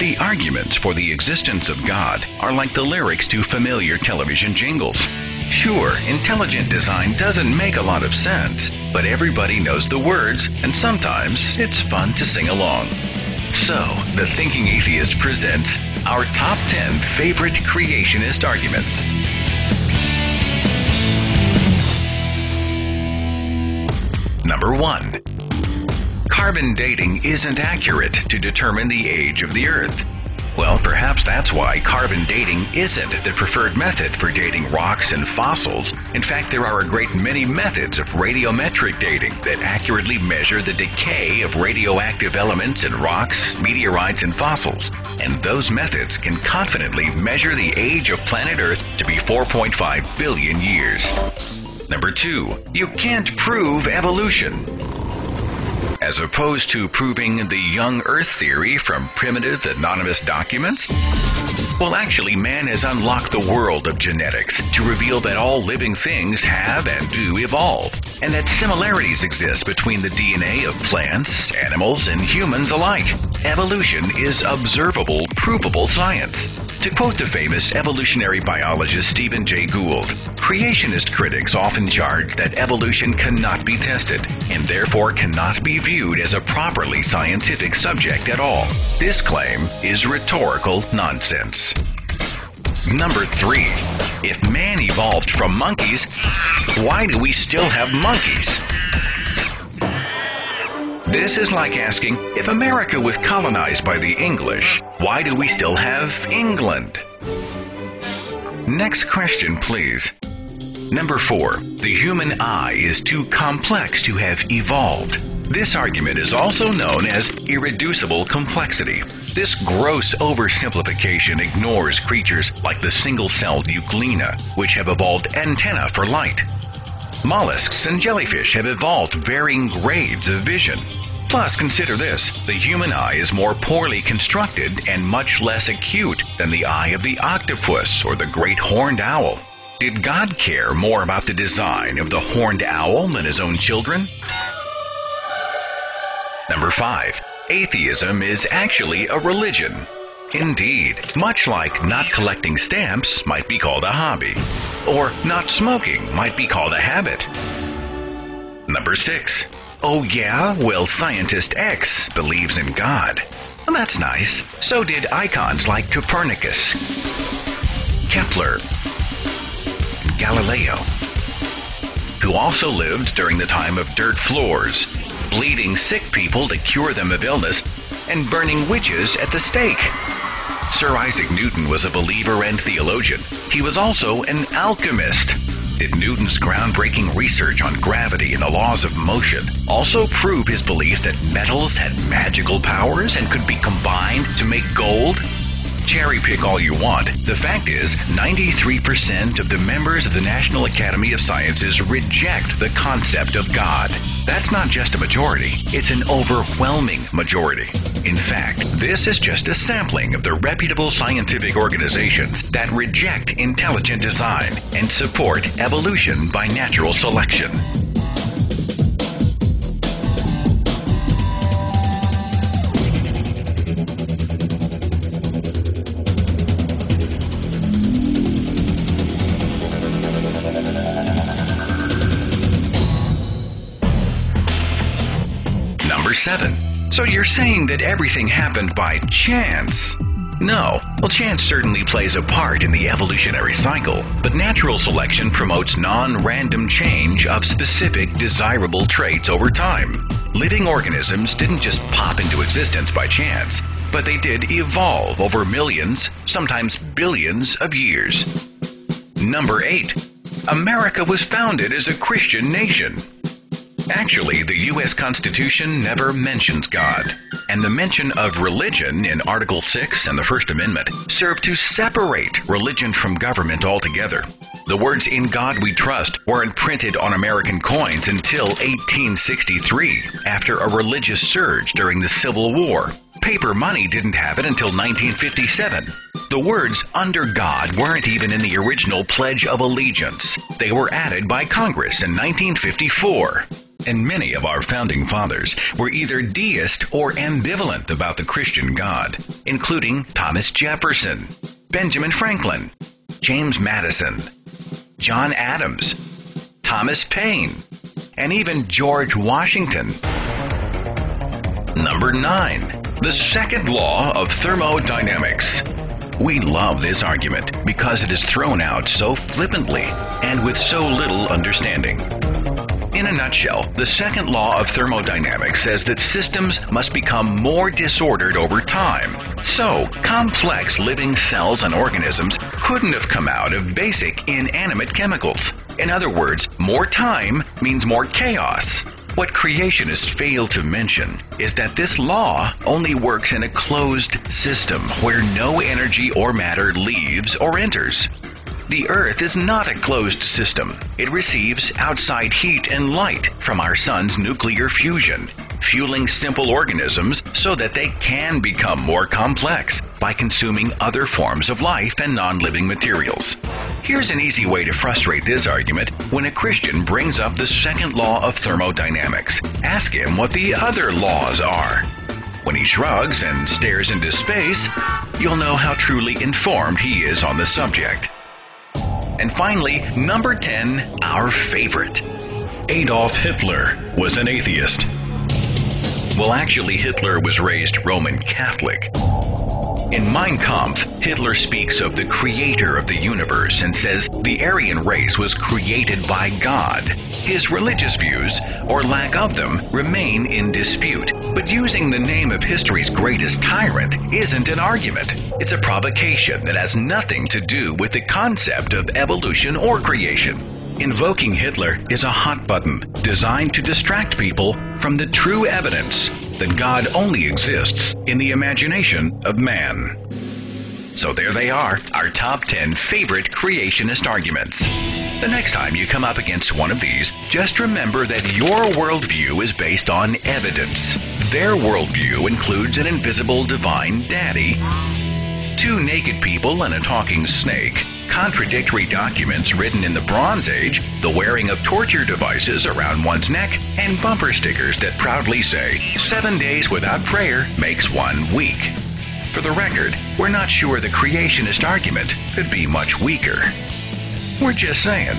The arguments for the existence of God are like the lyrics to familiar television jingles. Sure, intelligent design doesn't make a lot of sense, but everybody knows the words, and sometimes it's fun to sing along. So, the Thinking Atheist presents our top 10 favorite creationist arguments. Number 1. Carbon dating isn't accurate to determine the age of the Earth. Well, perhaps that's why carbon dating isn't the preferred method for dating rocks and fossils. In fact, there are a great many methods of radiometric dating that accurately measure the decay of radioactive elements in rocks, meteorites, and fossils. And those methods can confidently measure the age of planet Earth to be 4.5 billion years. Number 2. You can't prove evolution. As opposed to proving the young Earth theory from primitive anonymous documents? Well, actually, man has unlocked the world of genetics to reveal that all living things have and do evolve, and that similarities exist between the DNA of plants, animals, and humans alike. Evolution is observable, provable science. To quote the famous evolutionary biologist Stephen Jay Gould, creationist critics often charge that evolution cannot be tested, and therefore cannot be viewed as a properly scientific subject at all. This claim is rhetorical nonsense. Number 3. If man evolved from monkeys, why do we still have monkeys? This is like asking, if America was colonized by the English, why do we still have England? Next question, please. Number 4. The human eye is too complex to have evolved. This argument is also known as irreducible complexity. This gross oversimplification ignores creatures like the single-celled euglena, which have evolved antennae for light. Mollusks and jellyfish have evolved varying grades of vision. Plus, consider this, the human eye is more poorly constructed and much less acute than the eye of the octopus or the great horned owl. Did God care more about the design of the horned owl than his own children? Number 5. Atheism is actually a religion. Indeed, much like not collecting stamps might be called a hobby, or not smoking might be called a habit. Number 6. Oh yeah? Well, scientist X believes in God. Well, that's nice. So did icons like Copernicus, Kepler, and Galileo, who also lived during the time of dirt floors, bleeding sick people to cure them of illness, and burning witches at the stake. Sir Isaac Newton was a believer and theologian. He was also an alchemist. Did Newton's groundbreaking research on gravity and the laws of motion also prove his belief that metals had magical powers and could be combined to make gold? Cherry pick all you want. The fact is, 93% of the members of the National Academy of Sciences reject the concept of God. That's not just a majority, it's an overwhelming majority. In fact, this is just a sampling of the reputable scientific organizations that reject intelligent design and support evolution by natural selection. Number 7. So you're saying that everything happened by chance? No. Well, chance certainly plays a part in the evolutionary cycle, but natural selection promotes non-random change of specific desirable traits over time. Living organisms didn't just pop into existence by chance, but they did evolve over millions, sometimes billions of years. Number 8. America was founded as a Christian nation. Actually, the U.S. Constitution never mentions God, and the mention of religion in Article 6 and the First Amendment serve to separate religion from government altogether. The words "In God We Trust" weren't printed on American coins until 1863, after a religious surge during the Civil War. Paper money didn't have it until 1957. The words "under God" weren't even in the original Pledge of Allegiance. They were added by Congress in 1954. and many of our founding fathers were either deist or ambivalent about the Christian God, including Thomas Jefferson, Benjamin Franklin, James Madison, John Adams, Thomas Paine, and even George Washington. Number 9. The second law of thermodynamics. We love this argument because it is thrown out so flippantly and with so little understanding. In a nutshell, the second law of thermodynamics says that systems must become more disordered over time. So, complex living cells and organisms couldn't have come out of basic inanimate chemicals. In other words, more time means more chaos. What creationists fail to mention is that this law only works in a closed system where no energy or matter leaves or enters. The Earth is not a closed system. It receives outside heat and light from our sun's nuclear fusion, fueling simple organisms so that they can become more complex by consuming other forms of life and non-living materials. Here's an easy way to frustrate this argument when a Christian brings up the second law of thermodynamics. Ask him what the other laws are. When he shrugs and stares into space, you'll know how truly informed he is on the subject. And finally, number 10, our favorite. Adolf Hitler was an atheist. Well, actually, Hitler was raised Roman Catholic. In Mein Kampf, Hitler speaks of the creator of the universe and says the Aryan race was created by God. His religious views, or lack of them, remain in dispute. But using the name of history's greatest tyrant isn't an argument. It's a provocation that has nothing to do with the concept of evolution or creation. Invoking Hitler is a hot button designed to distract people from the true evidence that God only exists in the imagination of man. So there they are, our top 10 favorite creationist arguments. The next time you come up against one of these, just remember that your worldview is based on evidence. Their worldview includes an invisible divine daddy, 2 naked people and a talking snake, contradictory documents written in the Bronze Age, the wearing of torture devices around one's neck, and bumper stickers that proudly say, 7 days without prayer makes 1 week. For the record, we're not sure the creationist argument could be much weaker. We're just saying.